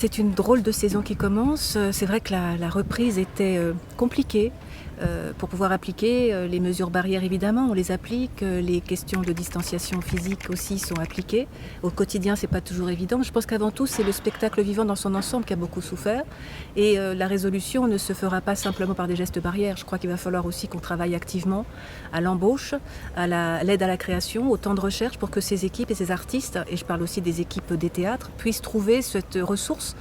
C'est une drôle de saison qui commence. C'est vrai que la reprise était compliquée. Pour pouvoir appliquer les mesures barrières, évidemment, on les applique. Les questions de distanciation physique aussi sont appliquées. Au quotidien, c'est pas toujours évident. Je pense qu'avant tout, c'est le spectacle vivant dans son ensemble qui a beaucoup souffert. Et la résolution ne se fera pas simplement par des gestes barrières. Je crois qu'il va falloir aussi qu'on travaille activement à l'embauche, à l'aide à la création, au temps de recherche pour que ces équipes et ces artistes, et je parle aussi des équipes des théâtres, puissent trouver cette ressource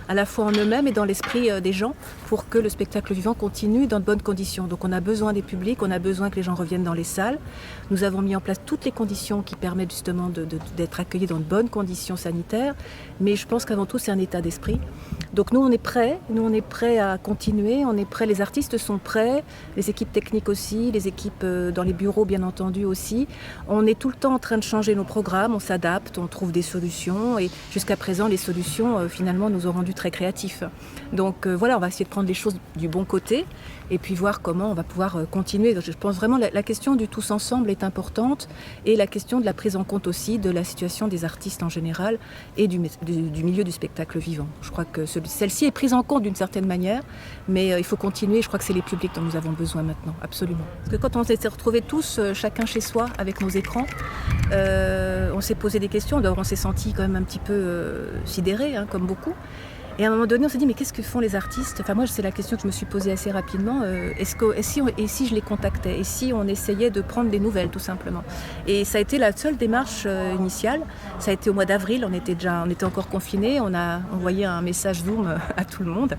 à la fois en eux-mêmes et dans l'esprit des gens pour que le spectacle vivant continue dans de bonnes conditions. Donc on a besoin des publics, on a besoin que les gens reviennent dans les salles. Nous avons mis en place toutes les conditions qui permettent justement d'être accueillis dans de bonnes conditions sanitaires. Mais je pense qu'avant tout, c'est un état d'esprit. Donc nous, on est prêts à continuer, on est prêts, les artistes sont prêts, les équipes techniques aussi, les équipes dans les bureaux bien entendu aussi. On est tout le temps en train de changer nos programmes, on s'adapte, on trouve des solutions et jusqu'à présent, les solutions finalement nous ont rendu très créatifs. Donc voilà, on va essayer de prendre les choses du bon côté et puis voir comment on va pouvoir continuer. Je pense vraiment que la question du tous ensemble est importante et la question de la prise en compte aussi de la situation des artistes en général et du milieu du spectacle vivant. Je crois que celle-ci est prise en compte d'une certaine manière, mais il faut continuer. Je crois que c'est les publics dont nous avons besoin maintenant, absolument. Parce que quand on s'est retrouvés tous, chacun chez soi, avec nos écrans, on s'est posé des questions. D'abord, on s'est sentis quand même un petit peu sidérés, comme beaucoup. Et à un moment donné, on s'est dit, mais qu'est-ce que font les artistes ? Enfin, moi, c'est la question que je me suis posée assez rapidement. Et si je les contactais ? Et si on essayait de prendre des nouvelles, tout simplement ? Et ça a été la seule démarche initiale. Ça a été au mois d'avril, on était encore confinés. On a envoyé un message Zoom à tout le monde.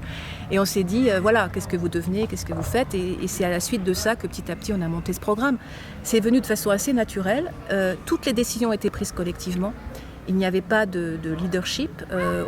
Et on s'est dit, voilà, qu'est-ce que vous devenez ? Qu'est-ce que vous faites ? Et c'est à la suite de ça que petit à petit, on a monté ce programme. C'est venu de façon assez naturelle. Toutes les décisions ont été prises collectivement. Il n'y avait pas de leadership.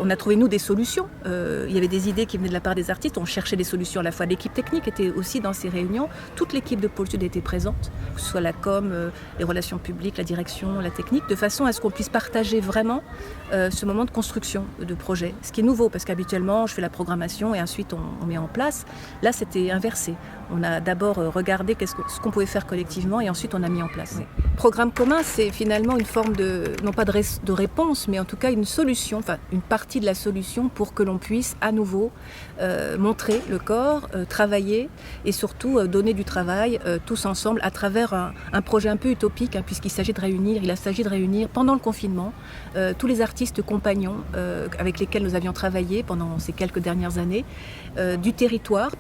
On a trouvé, nous, des solutions. Il y avait des idées qui venaient de la part des artistes. On cherchait des solutions à la fois. L'équipe technique était aussi dans ces réunions. Toute l'équipe de Pôle Sud était présente, que ce soit la com, les relations publiques, la direction, la technique, de façon à ce qu'on puisse partager vraiment ce moment de construction de projet. Ce qui est nouveau, parce qu'habituellement, je fais la programmation et ensuite on met en place. Là, c'était inversé. On a d'abord regardé ce qu'on pouvait faire collectivement et ensuite on a mis en place. Oui. Programme commun, c'est finalement une forme non pas de réponse, mais en tout cas une solution, enfin une partie de la solution pour que l'on puisse à nouveau montrer le corps, travailler et surtout donner du travail tous ensemble à travers un projet un peu utopique, puisqu'il s'agit de réunir pendant le confinement tous les artistes compagnons avec lesquels nous avions travaillé pendant ces quelques dernières années, du territoire,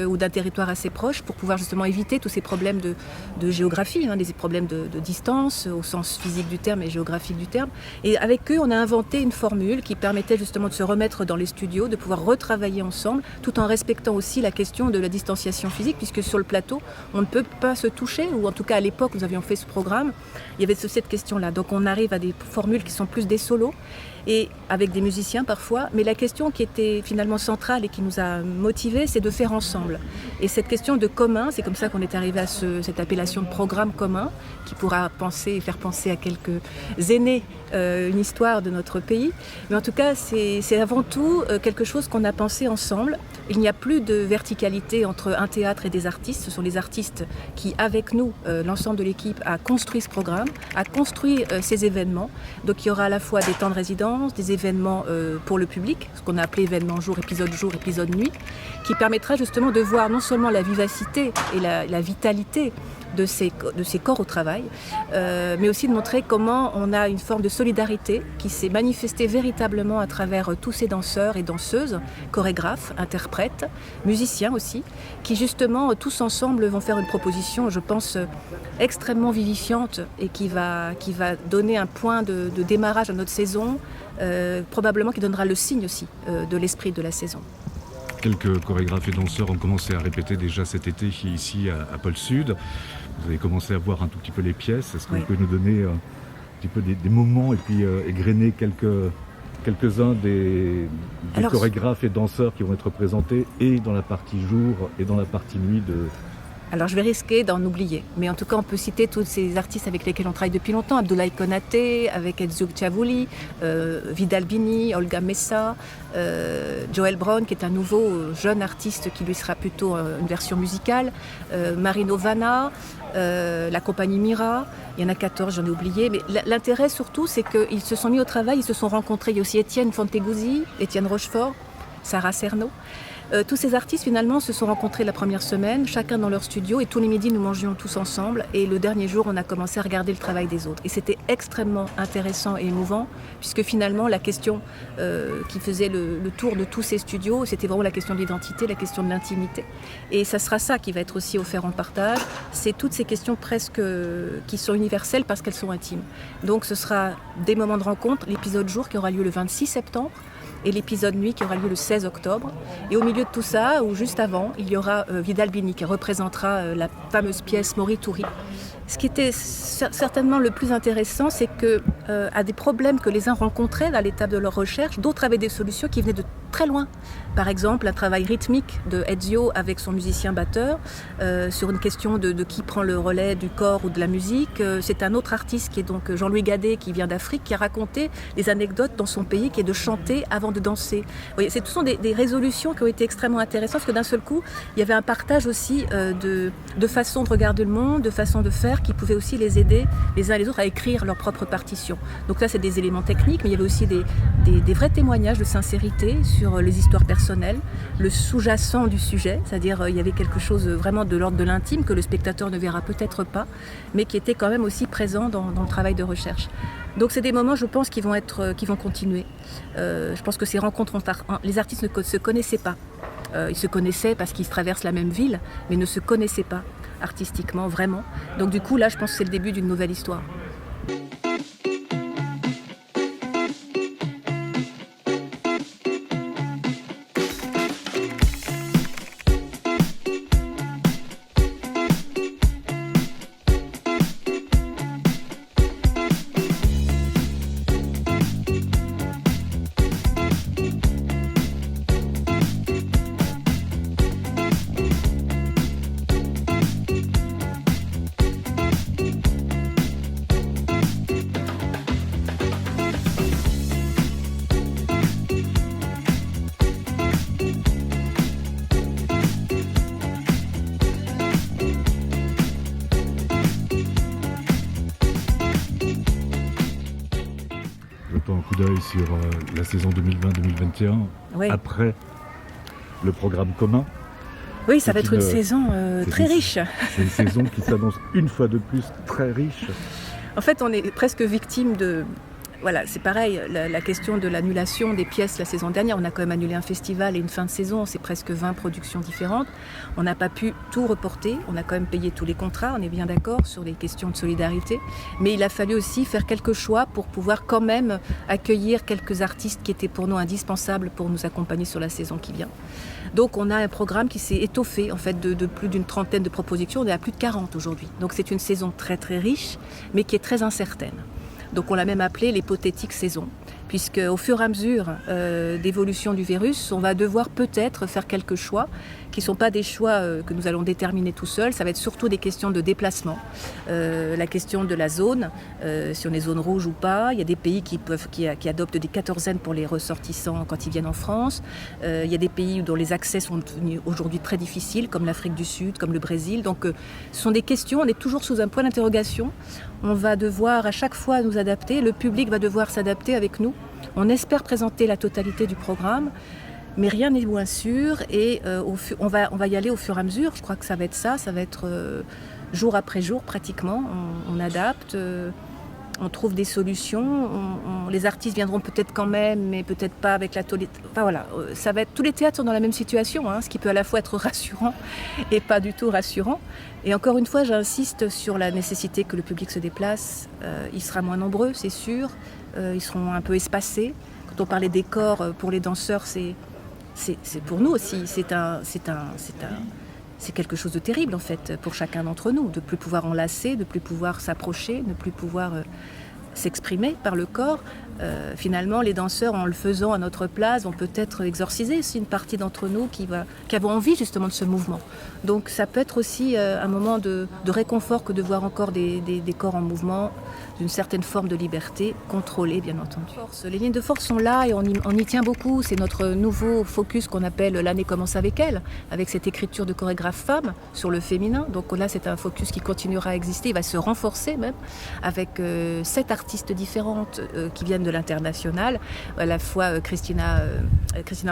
ou d'un territoire assez proche, pour pouvoir justement éviter tous ces problèmes de géographie, des problèmes de distance au sens physique du terme et géographique du terme. Et avec eux, on a inventé une formule qui permettait justement de se remettre dans les studios, de pouvoir retravailler ensemble, tout en respectant aussi la question de la distanciation physique, puisque sur le plateau, on ne peut pas se toucher, ou en tout cas à l'époque, nous avions fait ce programme, il y avait cette question-là. Donc on arrive à des formules qui sont plus des solos, et avec des musiciens parfois, mais la question qui était finalement centrale et qui nous a motivés, c'est de faire ensemble. Et cette question de commun, c'est comme ça qu'on est arrivé à cette appellation de programme commun, qui pourra faire penser à quelques aînés une histoire de notre pays. Mais en tout cas, c'est avant tout quelque chose qu'on a pensé ensemble. Il n'y a plus de verticalité entre un théâtre et des artistes. Ce sont les artistes qui, avec nous, l'ensemble de l'équipe, a construit ce programme, a construit ces événements. Donc il y aura à la fois des temps de résidence, des événements pour le public, ce qu'on a appelé événement jour, épisode nuit, qui permettra justement de voir non seulement la vivacité et la vitalité de ces corps au travail, mais aussi de montrer comment on a une forme de solidarité qui s'est manifestée véritablement à travers tous ces danseurs et danseuses, chorégraphes, interprètes, musiciens aussi, qui justement tous ensemble vont faire une proposition, je pense, extrêmement vivifiante et qui va donner un point de démarrage à notre saison, probablement qui donnera le signe aussi de l'esprit de la saison. Quelques chorégraphes et danseurs ont commencé à répéter déjà cet été ici à Pôle Sud. Vous avez commencé à voir un tout petit peu les pièces. Est-ce que vous pouvez nous donner un petit peu des moments et puis égrener quelques-uns des chorégraphes et danseurs qui vont être présentés et dans la partie jour et dans la partie nuit Alors je vais risquer d'en oublier, mais en tout cas on peut citer tous ces artistes avec lesquels on travaille depuis longtemps, Abdoulaye Konaté, avec Ezio Chavuli, Vidal Bini, Olga Messa, Joel Brown qui est un nouveau jeune artiste qui lui sera plutôt une version musicale, Marino Vanna, la compagnie Mira, il y en a 14, j'en ai oublié, mais l'intérêt surtout c'est qu'ils se sont mis au travail, ils se sont rencontrés, il y a aussi Étienne Fonteguzzi, Étienne Rochefort, Sarah Cerno. Tous ces artistes finalement se sont rencontrés la première semaine, chacun dans leur studio, et tous les midis nous mangions tous ensemble, et le dernier jour on a commencé à regarder le travail des autres. Et c'était extrêmement intéressant et émouvant, puisque finalement la question qui faisait le tour de tous ces studios, c'était vraiment la question de l'identité, la question de l'intimité. Et ça sera ça qui va être aussi offert en partage, c'est toutes ces questions presque qui sont universelles parce qu'elles sont intimes. Donc ce sera des moments de rencontre, l'épisode jour qui aura lieu le 26 septembre, et l'épisode nuit qui aura lieu le 16 octobre. Et au milieu de tout ça, ou juste avant, il y aura Vidal Bini qui représentera la fameuse pièce Morituri. Ce qui était certainement le plus intéressant, c'est que à des problèmes que les uns rencontraient à l'étape de leur recherche, d'autres avaient des solutions qui venaient de très loin. Par exemple, un travail rythmique de Ezio avec son musicien batteur sur une question de qui prend le relais du corps ou de la musique. C'est un autre artiste qui est donc Jean-Louis Gadet, qui vient d'Afrique, qui a raconté des anecdotes dans son pays, qui est de chanter avant de danser. Vous voyez, ce sont des résolutions qui ont été extrêmement intéressantes, parce que d'un seul coup, il y avait un partage aussi de façon de regarder le monde, de façon de faire, qui pouvait aussi les aider les uns et les autres à écrire leur propre partition. Donc là, c'est des éléments techniques, mais il y avait aussi des vrais témoignages de sincérité sur les histoires personnelles, le sous-jacent du sujet, c'est-à-dire il y avait quelque chose vraiment de l'ordre de l'intime que le spectateur ne verra peut-être pas, mais qui était quand même aussi présent dans le travail de recherche. Donc c'est des moments, je pense, qui vont continuer. Je pense que ces rencontres, les artistes ne se connaissaient pas. Ils se connaissaient parce qu'ils traversent la même ville, mais ne se connaissaient pas artistiquement, vraiment. Donc du coup, là, je pense que c'est le début d'une nouvelle histoire. Un coup d'œil sur la saison 2020-2021, oui. Après le programme commun. Oui, ça va être une saison très riche. C'est une saison qui s'annonce une fois de plus très riche. En fait, on est presque victime de... Voilà, c'est pareil, la question de l'annulation des pièces la saison dernière. On a quand même annulé un festival et une fin de saison, c'est presque 20 productions différentes. On n'a pas pu tout reporter, on a quand même payé tous les contrats, on est bien d'accord sur les questions de solidarité. Mais il a fallu aussi faire quelques choix pour pouvoir quand même accueillir quelques artistes qui étaient pour nous indispensables pour nous accompagner sur la saison qui vient. Donc on a un programme qui s'est étoffé en fait de plus d'une trentaine de propositions, on est à plus de 40 aujourd'hui. Donc c'est une saison très très riche, mais qui est très incertaine. Donc on l'a même appelé l'hypothétique saison, puisque au fur et à mesure d'évolution du virus, on va devoir peut-être faire quelques choix qui ne sont pas des choix que nous allons déterminer tout seuls. Ça va être surtout des questions de déplacement, la question de la zone, si on est zone rouge ou pas. Il y a des pays qui adoptent des quatorzaines pour les ressortissants quand ils viennent en France. Il y a des pays dont les accès sont devenus aujourd'hui très difficiles, comme l'Afrique du Sud, comme le Brésil. Donc ce sont des questions, on est toujours sous un point d'interrogation. On va devoir à chaque fois nous adapter, le public va devoir s'adapter avec nous. On espère présenter la totalité du programme, mais rien n'est moins sûr et on va y aller au fur et à mesure. Je crois que ça va être jour après jour pratiquement. On adapte, on trouve des solutions. Les artistes viendront peut-être quand même, mais peut-être pas avec la totalité. Enfin voilà, ça va être, tous les théâtres sont dans la même situation, ce qui peut à la fois être rassurant et pas du tout rassurant. Et encore une fois, j'insiste sur la nécessité que le public se déplace. Il sera moins nombreux, c'est sûr. Ils seront un peu espacés. Quand on parlait des corps pour les danseurs, c'est pour nous aussi. C'est quelque chose de terrible en fait pour chacun d'entre nous, de ne plus pouvoir enlacer, de ne plus pouvoir s'approcher, de ne plus pouvoir s'exprimer par le corps. Finalement, les danseurs, en le faisant à notre place, vont peut-être exorciser aussi une partie d'entre nous qui avons envie justement de ce mouvement. Donc ça peut être aussi un moment de réconfort que de voir encore des corps en mouvement, d'une certaine forme de liberté, contrôlée bien entendu. Les lignes de force sont là et on y tient beaucoup. C'est notre nouveau focus qu'on appelle l'année commence avec elle, avec cette écriture de chorégraphe femme sur le féminin. Donc là, c'est un focus qui continuera à exister, il va se renforcer même, avec 7 artistes différentes qui viennent de l'international, à la fois Cristina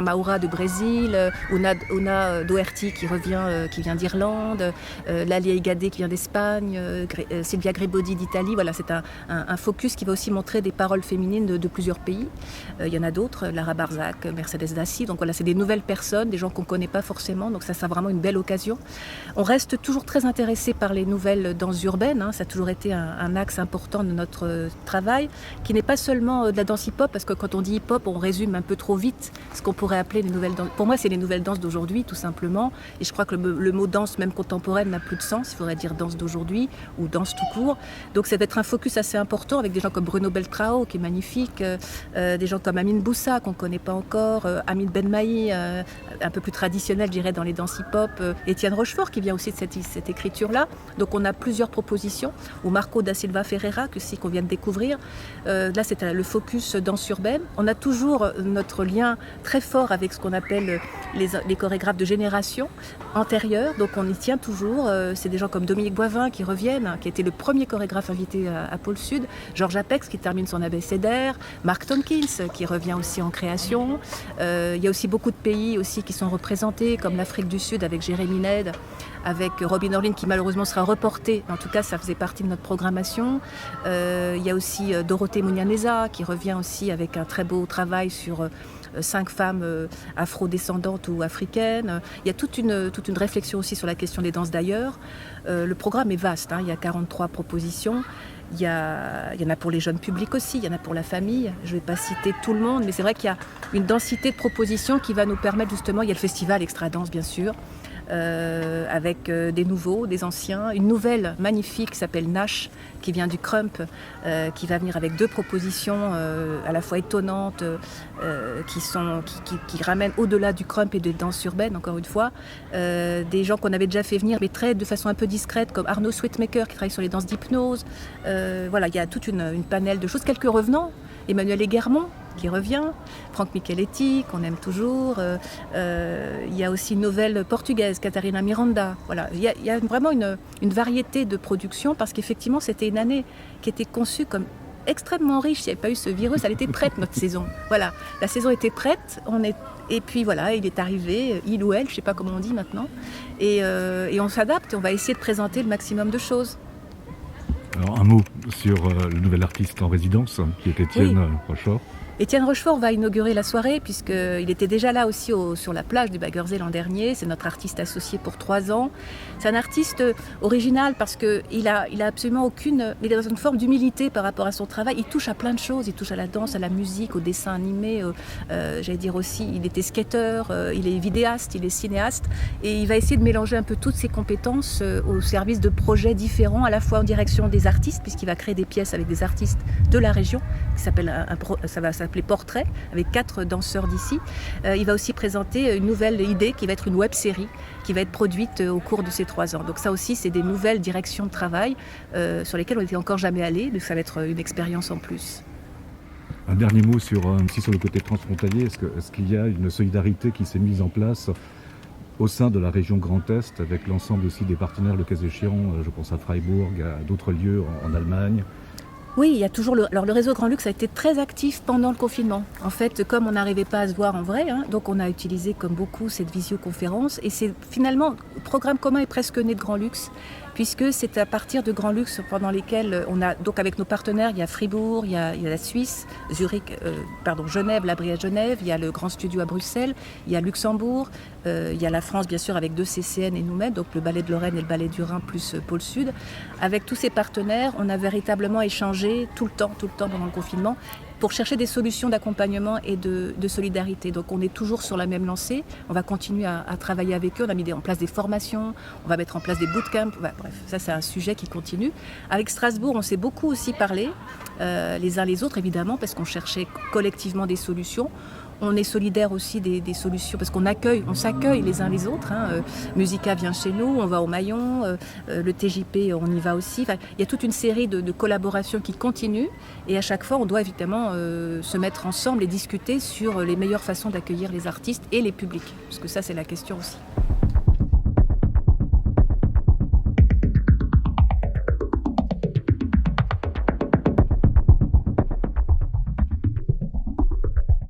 Maura de Brésil, Una Doherty qui vient d'Irlande, Lalia Igadé qui vient d'Espagne, Silvia Grebodi d'Italie. Voilà, c'est un focus qui va aussi montrer des paroles féminines de plusieurs pays. Il y en a d'autres, Lara Barzac, Mercedes Dassi. Donc voilà, c'est des nouvelles personnes, des gens qu'on ne connaît pas forcément. Donc ça sera vraiment une belle occasion. On reste toujours très intéressé par les nouvelles danses urbaines. Ça a toujours été un axe important de notre travail, qui n'est pas seulement de la danse hip-hop, parce que quand on dit hip-hop, on résume un peu trop vite ce qu'on pourrait appeler les nouvelles danses. Pour moi, c'est les nouvelles danses d'aujourd'hui, tout simplement. Et je crois que le mot danse, même contemporaine, n'a plus de sens. Il faudrait dire danse d'aujourd'hui ou danse tout court. Donc ça va être un focus assez important avec des gens comme Bruno Beltrao, qui est magnifique, des gens comme Amine Boussa, qu'on ne connaît pas encore, Hamid Benmaï, un peu plus traditionnel, je dirais, dans les danses hip-hop, Étienne Rochefort, qui vient aussi de cette écriture-là. Donc on a plusieurs propositions, ou Marco da Silva Ferreira, qu'on vient de découvrir. Là, c'est le focus danse urbaine. On a toujours notre lien très fort avec ce qu'on appelle les chorégraphes de génération antérieure, donc on y tient toujours. C'est des gens comme Dominique Boivin qui reviennent, qui a été le premier chorégraphe invité à Pôle Sud, Georges Apex qui termine son abécédaire, Mark Tompkins qui revient aussi en création. Il y a aussi beaucoup de pays aussi qui sont représentés, comme l'Afrique du Sud avec Jérémy Ned, avec Robin Orlin qui malheureusement sera reporté. En tout cas, ça faisait partie de notre programmation. Il y a aussi Dorothée Munyaneza qui revient aussi avec un très beau travail sur 5 femmes afro-descendantes ou africaines. Il y a toute une réflexion aussi sur la question des danses d'ailleurs. Le programme est vaste, il y a 43 propositions. Il y en a pour les jeunes publics aussi, il y en a pour la famille. Je ne vais pas citer tout le monde, mais c'est vrai qu'il y a une densité de propositions qui va nous permettre justement, il y a le festival Extra Danse bien sûr, avec des nouveaux, des anciens, une nouvelle magnifique qui s'appelle Nash, qui vient du Crump, qui va venir avec 2 propositions à la fois étonnantes, qui ramènent au-delà du Crump et des danses urbaines, encore une fois, des gens qu'on avait déjà fait venir, mais de façon un peu discrète, comme Arnaud Sweetmaker, qui travaille sur les danses d'hypnose. Voilà, il y a toute une panel de choses, quelques revenants, Emmanuel Eguermont, qui revient, Franck Micheletti, qu'on aime toujours. Il y a aussi une nouvelle portugaise, Catarina Miranda. Voilà. Il y a vraiment une variété de productions, parce qu'effectivement, c'était une année qui était conçue comme extrêmement riche. S'il n'y avait pas eu ce virus, elle était prête, notre saison. Voilà, la saison était prête. Et puis voilà, il est arrivé, il ou elle, je ne sais pas comment on dit maintenant. Et on s'adapte, on va essayer de présenter le maximum de choses. Alors un mot sur le nouvel artiste en résidence, qui est Étienne Rochefort. Étienne Rochefort va inaugurer la soirée, puisqu'il était déjà là aussi sur la plage du Baggersee l'an dernier. C'est notre artiste associé pour 3 ans. C'est un artiste original parce qu'il a absolument il est dans une forme d'humilité par rapport à son travail. Il touche à plein de choses. Il touche à la danse, à la musique, au dessin animé. J'allais dire aussi, il était skateur, il est vidéaste, il est cinéaste. Et il va essayer de mélanger un peu toutes ses compétences au service de projets différents, à la fois en direction des artistes, puisqu'il va créer des pièces avec des artistes de la région, qui s'appelle ça va s'appeler Portrait, avec 4 danseurs d'ici. Il va aussi présenter une nouvelle idée qui va être une web-série qui va être produite au cours de ces 3 ans. Donc ça aussi, c'est des nouvelles directions de travail sur lesquelles on n'était encore jamais allé, donc ça va être une expérience en plus. Un dernier mot sur le côté transfrontalier. Est-ce qu'il y a une solidarité qui s'est mise en place au sein de la région Grand Est, avec l'ensemble aussi des partenaires, le cas échéant, je pense à Freiburg, à d'autres lieux en Allemagne? Oui, il y a toujours le réseau Grand Luxe a été très actif pendant le confinement. En fait, comme on n'arrivait pas à se voir en vrai, donc on a utilisé comme beaucoup cette visioconférence. Et c'est finalement, le programme commun est presque né de Grand Luxe, puisque c'est à partir de Grand Luxe pendant lesquels on a, donc avec nos partenaires, il y a Fribourg, il y a la Suisse, Genève, l'abri à Genève, il y a le Grand Studio à Bruxelles, il y a Luxembourg, il y a la France bien sûr avec 2 CCN et nous-mêmes, donc le Ballet de Lorraine et le Ballet du Rhin plus Pôle Sud. Avec tous ces partenaires, on a véritablement échangé tout le temps pendant le confinement. pour chercher des solutions d'accompagnement et de solidarité. Donc on est toujours sur la même lancée, on va continuer à travailler avec eux, on a mis en place des formations, on va mettre en place des bootcamps, bref, ça c'est un sujet qui continue. Avec Strasbourg, on s'est beaucoup aussi parlé, les uns les autres évidemment, parce qu'on cherchait collectivement des solutions. On est solidaires aussi des solutions, parce on s'accueille les uns les autres. Musica vient chez nous, on va au Maillon, le TJP, on y va aussi. Enfin, il y a toute une série de collaborations qui continuent, et à chaque fois, on doit évidemment se mettre ensemble et discuter sur les meilleures façons d'accueillir les artistes et les publics, parce que ça, c'est la question aussi.